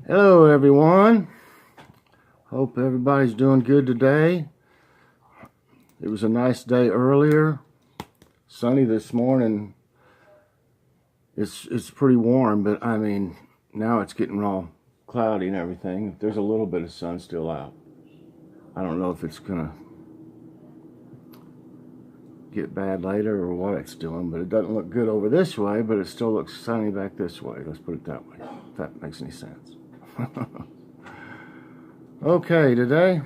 Hello everyone. Hope everybody's doing good today. It was a nice day earlier. Sunny this morning. It's pretty warm, but I mean now it's getting all cloudy and everything. There's a little bit of sun still out. I don't know if it's gonna get bad later or what it's doing, but it doesn't look good over this way, but it still looks sunny back this way. Let's put it that way, if that makes any sense. Okay, today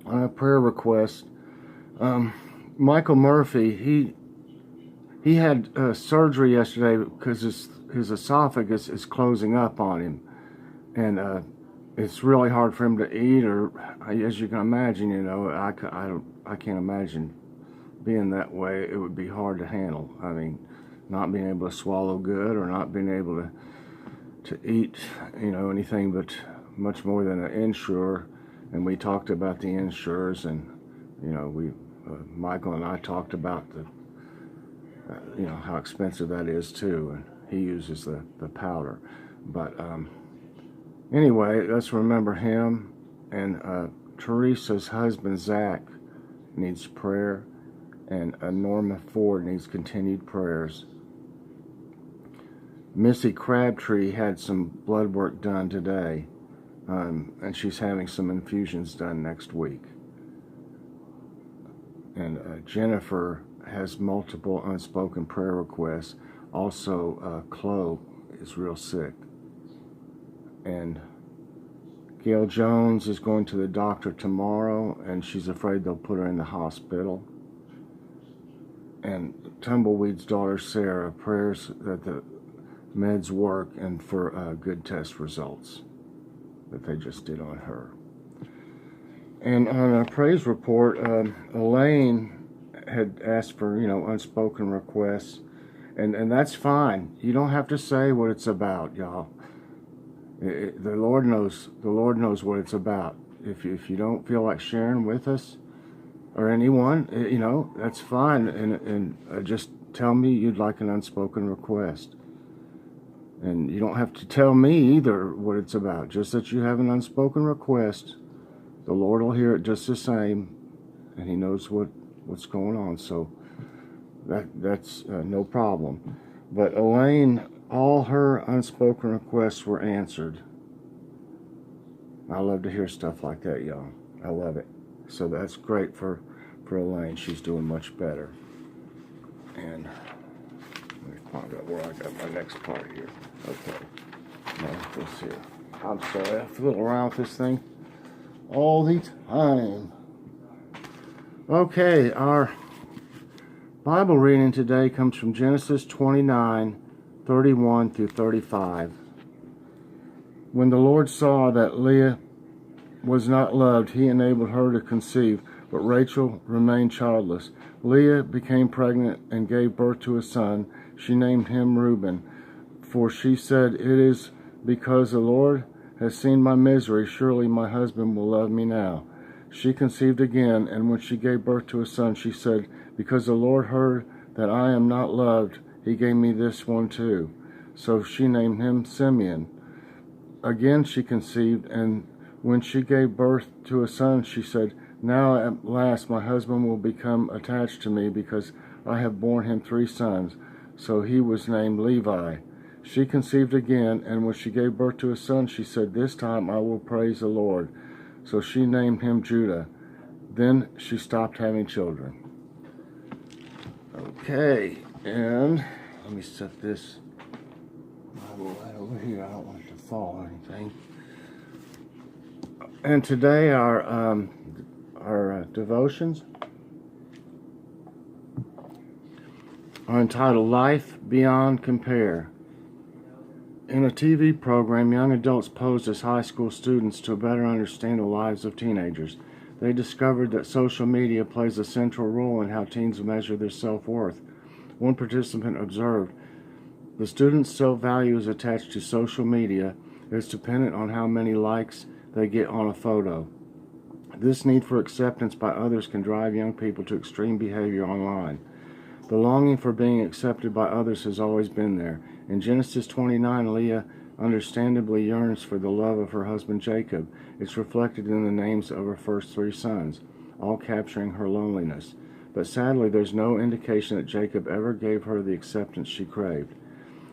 on a prayer request, Michael Murphy, he had surgery yesterday because his esophagus is closing up on him, and it's really hard for him to eat, or as you can imagine, you know, I can't imagine being that way. It would be hard to handle. I mean, not being able to swallow good, or not being able to eat, you know, anything but much more than an Ensure. And we talked about the Ensures, and you know, Michael and I talked about the you know, how expensive that is too, and he uses the powder. But anyway, let's remember him. And Teresa's husband Zach needs prayer, and Norma Ford needs continued prayers. Missy Crabtree had some blood work done today, and she's having some infusions done next week. And Jennifer has multiple unspoken prayer requests. Also, Chloe is real sick. And Gail Jones is going to the doctor tomorrow, and she's afraid they'll put her in the hospital. And Tumbleweed's daughter Sarah, prayers that the meds work and for good test results that they just did on her. And on a praise report, Elaine had asked for, you know, unspoken requests, and that's fine. You don't have to say what it's about, y'all. The Lord knows. The Lord knows what it's about. If you don't feel like sharing with us or anyone, you know, that's fine. And just tell me you'd like an unspoken request. And you don't have to tell me either what it's about. Just that you have an unspoken request. The Lord will hear it just the same, and He knows what's going on. So that's no problem. But Elaine, all her unspoken requests were answered. I love to hear stuff like that, y'all. I love it. So that's great for Elaine. She's doing much better. And let me find out where I got my next part here. Okay. Now, let's see. I'm sorry, I fiddle around with this thing all the time. Okay, our Bible reading today comes from Genesis 29, 31 through 35. When the Lord saw that Leah was not loved, He enabled her to conceive, but Rachel remained childless. Leah became pregnant and gave birth to a son. She named him Reuben, for she said, "It is because the Lord has seen my misery. Surely my husband will love me now." She conceived again, and when she gave birth to a son, she said, "Because the Lord heard that I am not loved, He gave me this one too." So she named him Simeon. Again she conceived, and when she gave birth to a son, she said, "Now at last my husband will become attached to me, because I have borne him 3 sons." So he was named Levi. She conceived again, and when she gave birth to a son, she said, "This time I will praise the Lord." So she named him Judah. Then she stopped having children. Okay, and let me set this Bible right over here. I don't want it to fall or anything. And today our devotions are entitled "Life Beyond Compare." In a TV program, young adults posed as high school students to better understand the lives of teenagers. They discovered that social media plays a central role in how teens measure their self-worth. One participant observed, "The students' self-value is attached to social media. It's dependent on how many likes they get on a photo. This need for acceptance by others can drive young people to extreme behavior online. The longing for being accepted by others has always been there. In Genesis 29, Leah understandably yearns for the love of her husband Jacob. It's reflected in the names of her first 3 sons, all capturing her loneliness. But sadly, there's no indication that Jacob ever gave her the acceptance she craved.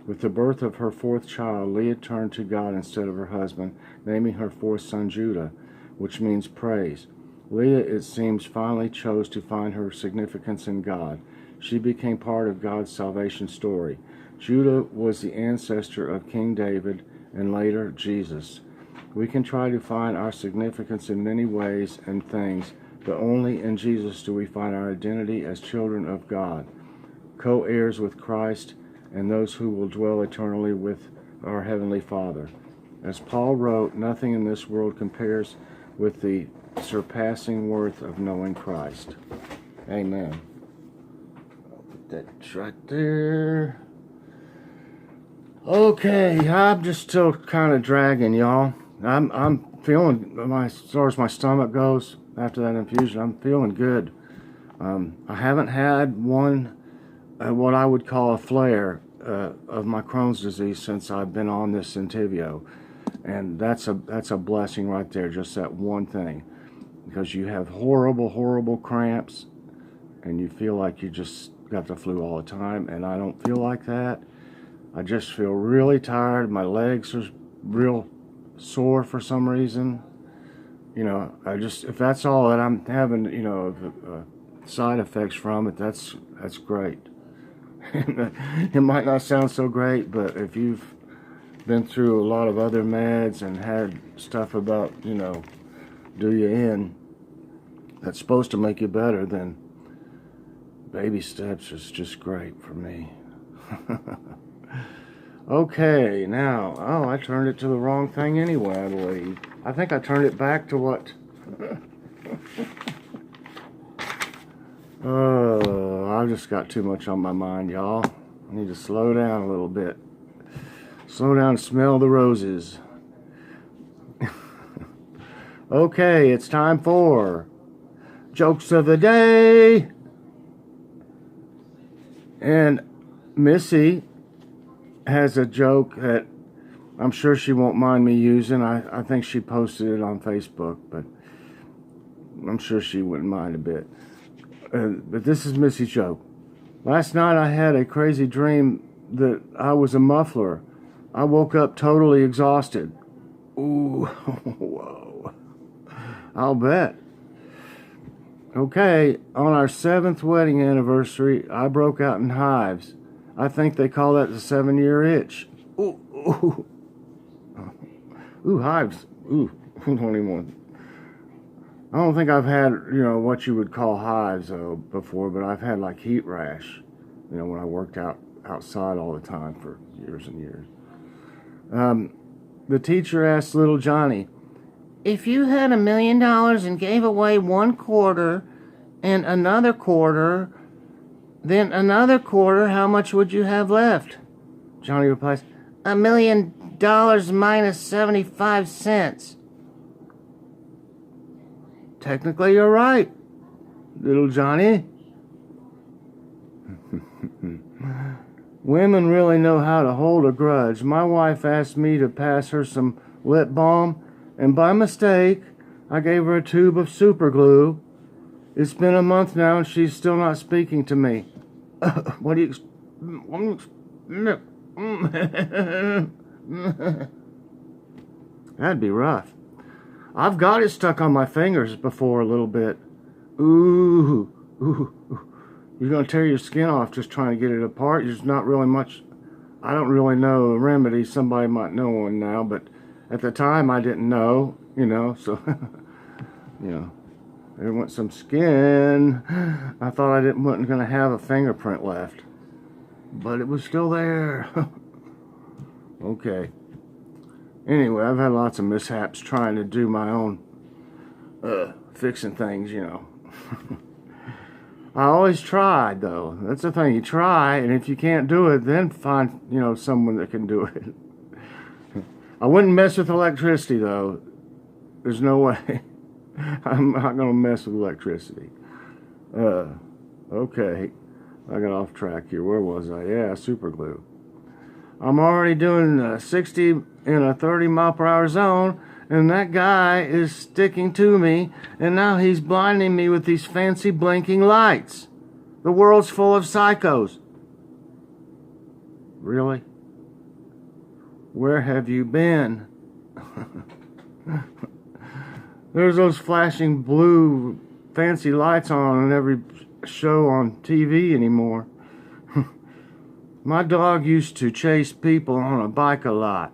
With the birth of her 4th child, Leah turned to God instead of her husband, naming her 4th son Judah, which means praise. Leah, it seems, finally chose to find her significance in God. She became part of God's salvation story. Judah was the ancestor of King David and later Jesus. We can try to find our significance in many ways and things, but only in Jesus do we find our identity as children of God, co-heirs with Christ, and those who will dwell eternally with our Heavenly Father. As Paul wrote, nothing in this world compares with the surpassing worth of knowing Christ. Amen. I'll put that right there. Okay, I'm just still kind of dragging, y'all. I'm feeling, as far as my stomach goes, after that infusion, I'm feeling good. I haven't had one, what I would call a flare of my Crohn's disease since I've been on this Entyvio. And that's a blessing right there, just that one thing. Because you have horrible, horrible cramps, and you feel like you just got the flu all the time, and I don't feel like that. I just feel really tired. My legs are real sore for some reason. You know, if that's all that I'm having, you know, side effects from it, that's great. It might not sound so great, but if you've been through a lot of other meds and had stuff about, you know, do you in, that's supposed to make you better, then baby steps is just great for me. Okay, now, I turned it to the wrong thing anyway, I believe. I think I turned it back to what? I've just got too much on my mind, y'all. I need to slow down a little bit. Slow down and smell the roses. Okay, it's time for Jokes of the Day. And Missy has a joke that I'm sure she won't mind me using. I think she posted it on Facebook, but I'm sure she wouldn't mind a bit. But this is Missy's joke. Last night I had a crazy dream that I was a muffler. I woke up totally exhausted. Ooh, whoa. I'll bet. Okay, on our 7th wedding anniversary, I broke out in hives. I think they call that the 7-year itch. Ooh, ooh. Ooh, hives. Ooh, don't even want. I don't think I've had, you know, what you would call hives though before, but I've had like heat rash, you know, when I worked outside all the time for years and years. The teacher asked little Johnny, if you had $1 million and gave away 1/4 and another quarter, then another quarter, how much would you have left? Johnny replies, $1 million minus 75 cents. Technically, you're right, little Johnny. Women really know how to hold a grudge. My wife asked me to pass her some lip balm, and by mistake, I gave her a tube of super glue. It's been a month now, and she's still not speaking to me. What do you... That'd be rough. I've got it stuck on my fingers before a little bit. Ooh, ooh, ooh. You're going to tear your skin off just trying to get it apart. There's not really much... I don't really know a remedy. Somebody might know one now, but at the time I didn't know, you know, so... you know, there went some skin. I thought I wasn't going to have a fingerprint left. But it was still there. Okay. Anyway, I've had lots of mishaps trying to do my own fixing things, you know. I always tried, though. That's the thing. You try, and if you can't do it, then find, you know, someone that can do it. I wouldn't mess with electricity, though. There's no way. I'm not going to mess with electricity. Okay. I got off track here. Where was I? Yeah, super glue. I'm already doing 60 in a 30-mile-per-hour zone, and that guy is sticking to me, and now he's blinding me with these fancy blinking lights. The world's full of psychos. Really? Where have you been? There's those flashing blue fancy lights on in every show on TV anymore. My dog used to chase people on a bike a lot.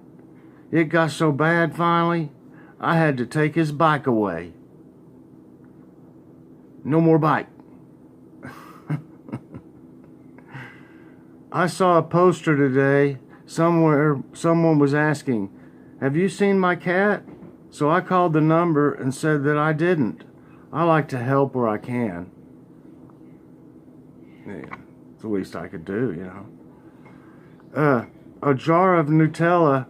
It got so bad finally, I had to take his bike away. No more bike. I saw a poster today somewhere. Someone was asking, "Have you seen my cat?" So I called the number and said that I didn't. I like to help where I can. Yeah, it's the least I could do, you know. A jar of Nutella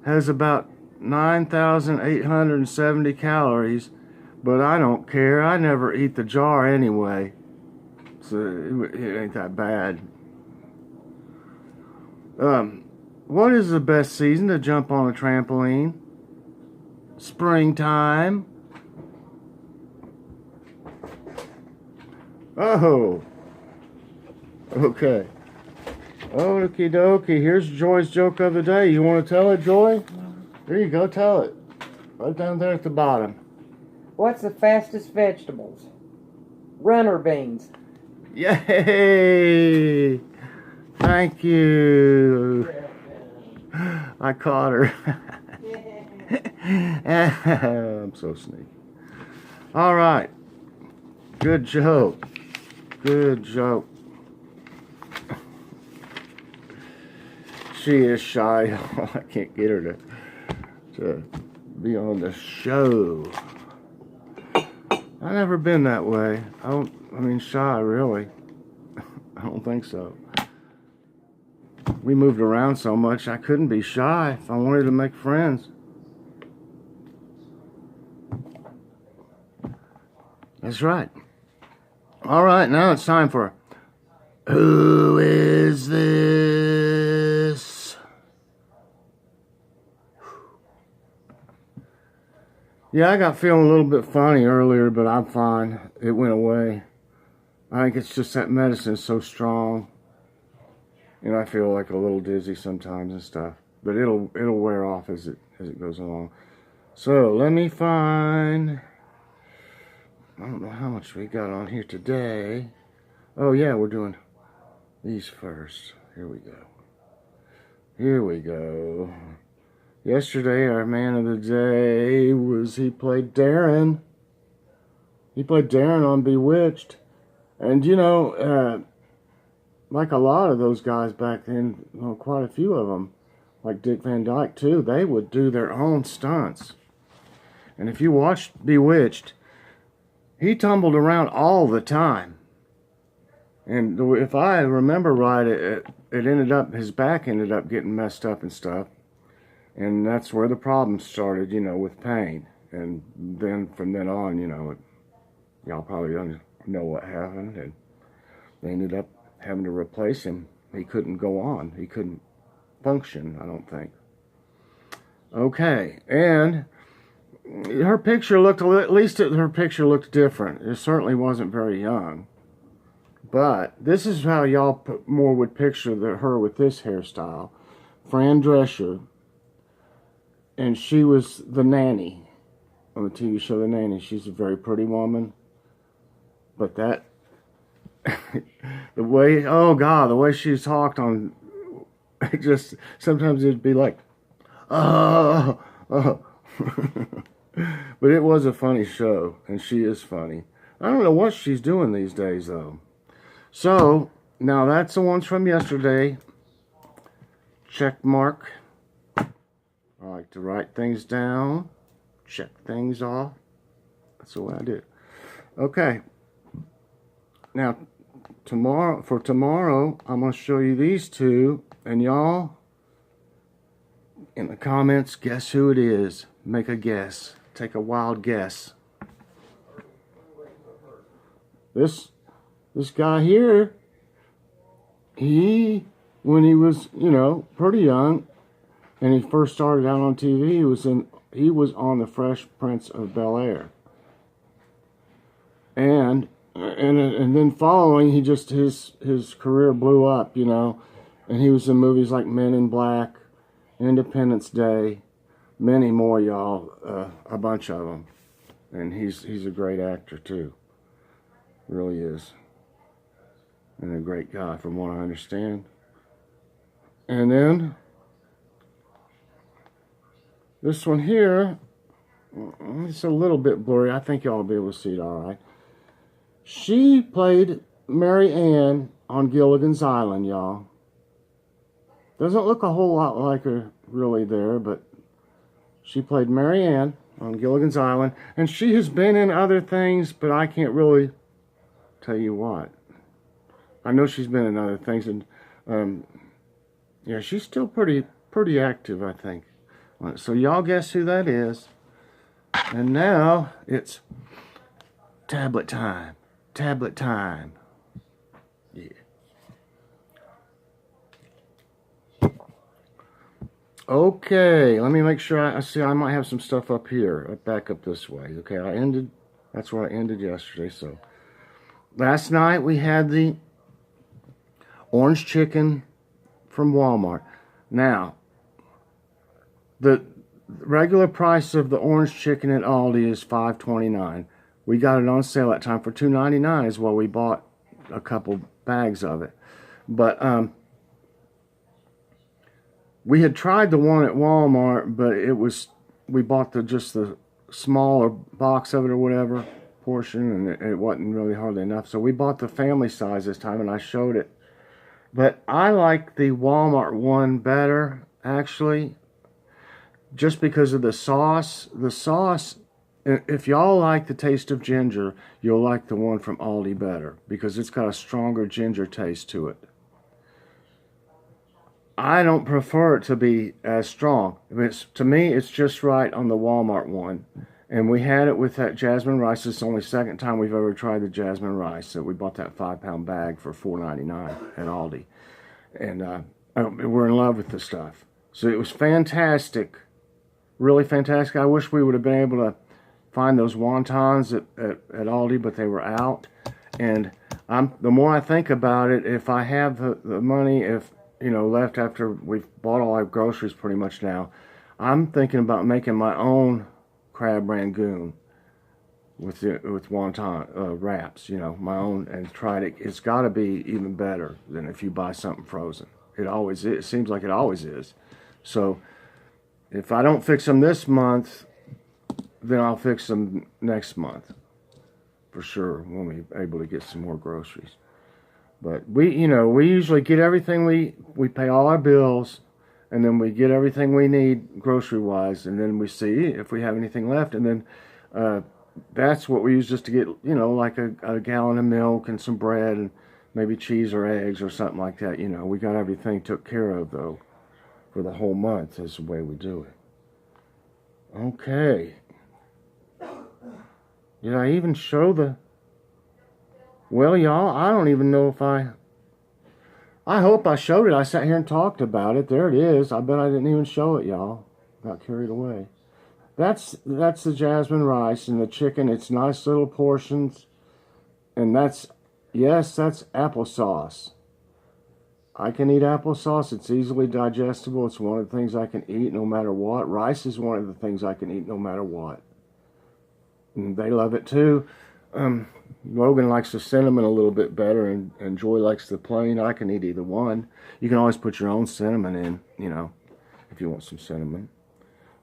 has about 9,870 calories, but I don't care. I never eat the jar anyway, so it ain't that bad. What is the best season to jump on a trampoline? Springtime. Oh, okay. Okie dokie. Here's Joy's joke of the day. You want to tell it, Joy? There you go. Tell it. Right down there at the bottom. What's the fastest vegetables? Runner beans. Yay! Thank you. I caught her. I'm so sneaky. All right. Good joke. Good joke. She is shy. I can't get her to be on the show. I've never been that way. I mean, shy, really. I don't think so. We moved around so much, I couldn't be shy if I wanted to make friends. That's right. All right, now it's time for Who Is This? Yeah, I got feeling a little bit funny earlier, but I'm fine. It went away. I think it's just that medicine is so strong. You know, I feel like a little dizzy sometimes and stuff, but it'll wear off as it goes along. So let me find. I don't know how much we got on here today. Oh yeah, we're doing these first. Here we go. Here we go. Yesterday, our man of the day he played Darren. He played Darren on Bewitched, and you know. Like a lot of those guys back then, well, quite a few of them, like Dick Van Dyke too, they would do their own stunts. And if you watched Bewitched, he tumbled around all the time. And if I remember right, it ended up, his back ended up getting messed up and stuff. And that's where the problem started, you know, with pain. And then from then on, you know, y'all probably don't know what happened. And they ended up having to replace him. He couldn't go on. He couldn't function, I don't think. Okay, and her picture looked, at least her picture looked different. It certainly wasn't very young. But this is how y'all more would picture her with this hairstyle. Fran Drescher, and she was the nanny on the TV show The Nanny. She's a very pretty woman. But that the way, oh God, the way she talked on, it just, sometimes it'd be like, oh. But it was a funny show, and she is funny. I don't know what she's doing these days, though. So, now that's the ones from yesterday. Check mark. I like to write things down, check things off. That's the way I do it. Okay. Now, for tomorrow, I'm going to show you these two, and y'all, in the comments, guess who it is. Make a guess. Take a wild guess. This guy here, he when he was, pretty young, and he first started out on TV. He was on the Fresh Prince of Bel-Air, and then following, his career blew up, and he was in movies like Men in Black, Independence Day, many more, y'all, a bunch of them, and he's a great actor too, really is, and a great guy from what I understand. And then this one here, it's a little bit blurry. I think y'all will be able to see it all right. She played Mary Ann on Gilligan's Island, y'all. Doesn't look a whole lot like her really there, but she played Mary Ann on Gilligan's Island, and she has been in other things, but I can't really tell you what. I know she's been in other things, and yeah, she's still pretty active, I think. So y'all guess who that is. And now it's tablet time. Tablet time. Yeah. Okay, let me make sure I see. I might have some stuff up here. Back up this way. Okay, that's where I ended yesterday. So last night we had the orange chicken from Walmart. Now, the regular price of the orange chicken at Aldi is $5.29. We got it on sale that time for $2.99 is what we bought a couple bags of it. But we had tried the one at Walmart, but we bought just the smaller box of it or whatever portion, and it wasn't really hardly enough. So we bought the family size this time, and I showed it. But I like the Walmart one better, actually, just because of the sauce. The sauce, if y'all like the taste of ginger, you'll like the one from Aldi better, because it's got a stronger ginger taste to it. I don't prefer it to be as strong. To me, it's just right on the Walmart one. And we had it with that jasmine rice. It's the only second time we've ever tried the jasmine rice. So we bought that 5-pound bag for $4.99 at Aldi. And we're in love with the stuff. So it was fantastic. Really fantastic. I wish we would have been able to find those wontons at Aldi, but they were out. And the more I think about it, if I have the money, left after we've bought all our groceries pretty much now, I'm thinking about making my own crab rangoon with wonton wraps, my own, and tried it. It's got to be even better than if you buy something frozen. It seems like it always is. So if I don't fix them this month, then I'll fix them next month for sure when we're able to get some more groceries. But we usually get everything, we pay all our bills, and then we get everything we need grocery-wise, and then we see if we have anything left, and then that's what we use just to get, like a gallon of milk and some bread and maybe cheese or eggs or something like that. We got everything took care of, though, for the whole month is the way we do it. Okay. Did I even show the... Well, y'all, I don't even know if I hope I showed it. I sat here and talked about it. There it is. I bet I didn't even show it, y'all. Got carried away. That's the jasmine rice and the chicken. It's nice little portions. And that's applesauce. I can eat applesauce. It's easily digestible. It's one of the things I can eat no matter what. Rice is one of the things I can eat no matter what. And they love it too. Logan likes the cinnamon a little bit better, and Joy likes the plain. I can eat either one. You can always put your own cinnamon in, if you want some cinnamon.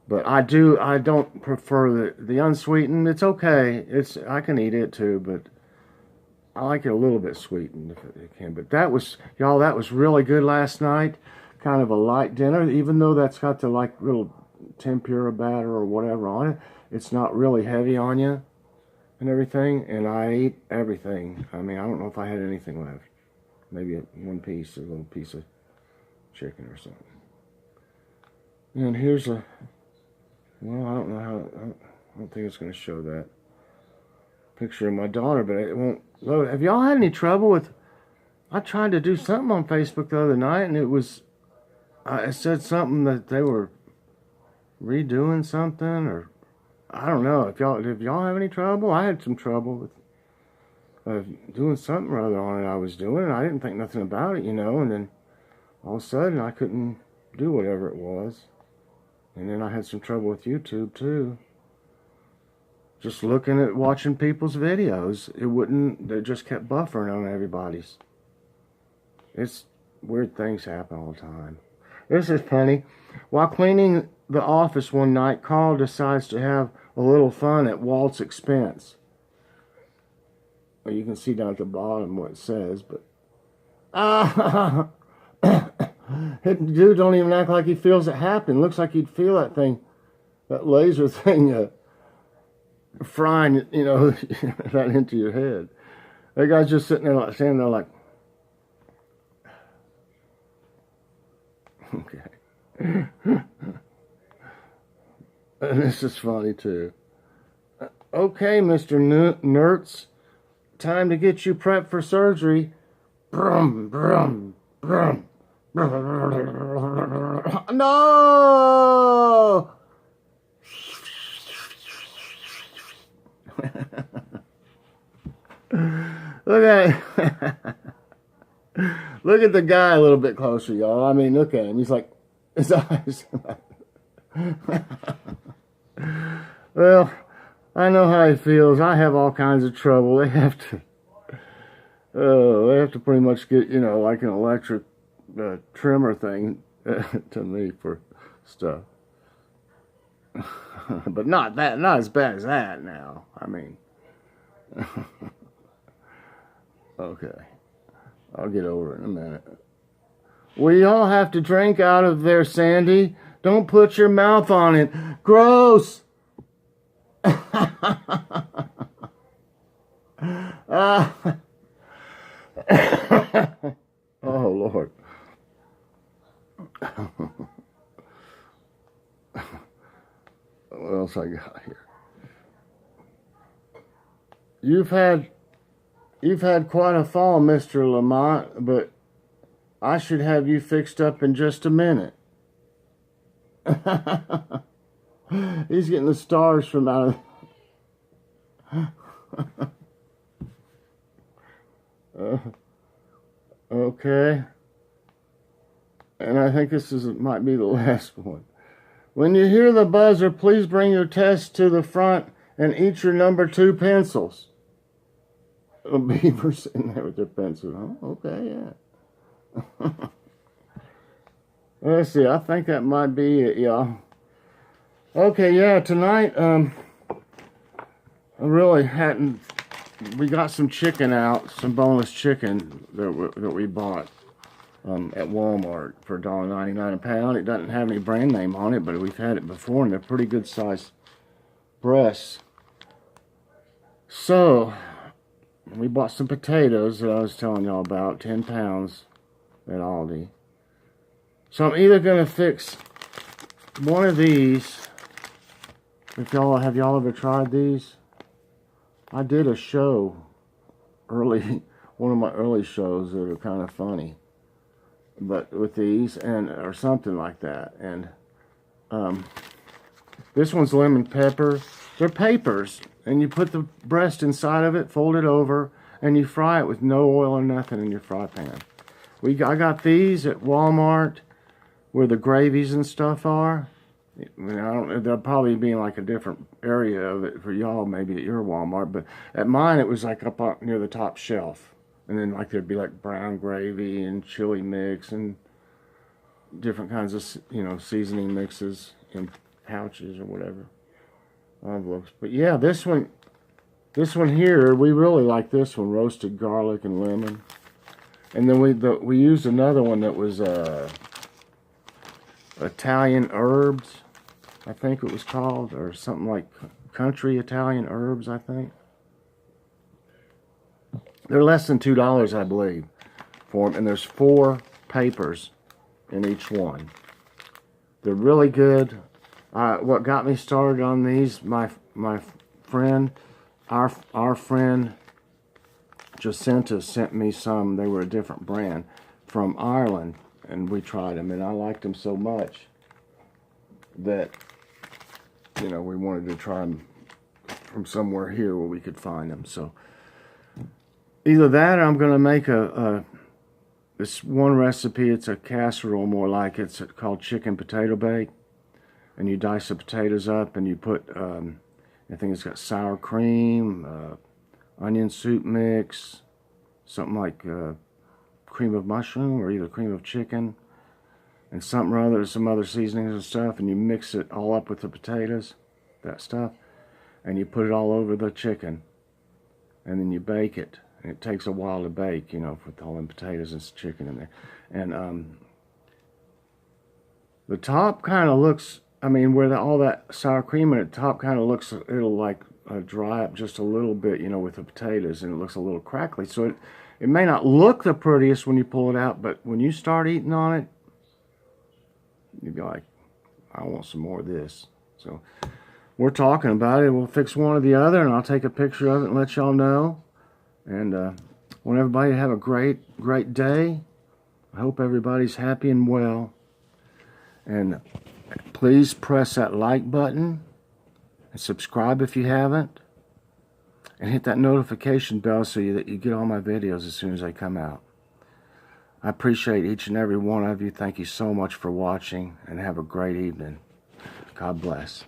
But I don't prefer the unsweetened. It's okay. I can eat it too, but I like it a little bit sweetened if it can. But that was really good last night. Kind of a light dinner, even though that's got the little tempura batter or whatever on it. It's not really heavy on you and everything, and I ate everything. I mean, I don't know if I had anything left. Maybe a little piece of chicken or something. And here's I don't know how, I don't think it's going to show that picture of my daughter, but it won't load. Have y'all had any trouble with I tried to do something on Facebook the other night, and it said something that they were redoing something, or I don't know. If y'all have any trouble, I had some trouble with doing something or other on it. I was doing, and I didn't think nothing about it, and then all of a sudden I couldn't do whatever it was, and then I had some trouble with YouTube too. Just looking at watching people's videos, they just kept buffering on everybody's. It's weird things happen all the time. This is funny. While cleaning the office one night, Carl decides to have a little fun at Walt's expense. Well, you can see down at the bottom what it says, but dude don't even act like he feels it happen. Looks like he'd feel that thing, that laser thing, frying, right into your head. That guy's just sitting there, standing there like, okay. And this is funny too. Okay, Mr. Nertz, time to get you prepped for surgery. Brum, brum, brum. No! Look at it. Look at the guy a little bit closer, y'all. I mean, look at him. He's like, his eyes. Well, I know how he feels. I have all kinds of trouble. They have to pretty much get, like an electric trimmer thing to me for stuff. But not as bad as that now. I mean, okay. I'll get over it in a minute. We all have to drink out of there, Sandy. Don't put your mouth on it. Gross! Oh, Lord. What else I got here? You've had quite a fall, Mr. Lamont, but I should have you fixed up in just a minute. He's getting the stars from out of... okay. And I think this might be the last one. When you hear the buzzer, please bring your test to the front and eat your number 2 pencils. A beaver sitting there with their pencil. Oh, okay, yeah. Let's see, I think that might be it, y'all. Okay, yeah, tonight, I really hadn't... We got some chicken out, some boneless chicken that we bought at Walmart for $1.99 a pound. It doesn't have any brand name on it, but we've had it before, and they're pretty good sized breasts. So, we bought some potatoes that I was telling y'all about, 10 pounds at Aldi. So I'm either going to fix one of these. Have y'all ever tried these? I did a show one of my early shows that are kind of funny, but with these or something like that. And this one's lemon pepper. They're papers, and you put the breast inside of it, fold it over, and you fry it with no oil or nothing in your fry pan. I got these at Walmart, where the gravies and stuff are. I mean, they'll probably be in like a different area of it for y'all, maybe at your Walmart, but at mine it was like up near the top shelf. And then like there'd be like brown gravy and chili mix and different kinds of, seasoning mixes in pouches or whatever, envelopes. But yeah, this one here, we really like this one, roasted garlic and lemon. And then we used another one that was Italian herbs, I think it was called, or something like country Italian herbs, I think. They're less than $2, I believe, for them, and there's 4 papers in each one. They're really good. What got me started on these, my friend, our friend Jacinta sent me some. They were a different brand from Ireland, and we tried them, and I liked them so much that, you know, we wanted to try them from somewhere here where we could find them. So either that, or I'm going to make this one recipe. It's a casserole, more like it's called chicken potato bake, and you dice the potatoes up, and you put I think it's got sour cream, onion soup mix, something like cream of mushroom or either cream of chicken, and something or other, some other seasonings and stuff, and you mix it all up with the potatoes, that stuff, and you put it all over the chicken, and then you bake it. And it takes a while to bake, you know, with all them potatoes and chicken in there. And the top kind of looks, I mean, where all that sour cream in it, the top kind of looks, it'll like dry up just a little bit, you know, with the potatoes, and it looks a little crackly. So it may not look the prettiest when you pull it out, but when you start eating on it, you'd be like, I want some more of this. So we're talking about it. We'll fix one or the other, and I'll take a picture of it and let y'all know. And I want everybody to have a great day. I hope everybody's happy and well. And please press that like button and subscribe if you haven't. And hit that notification bell so that you get all my videos as soon as they come out. I appreciate each and every one of you. Thank you so much for watching, and have a great evening. God bless.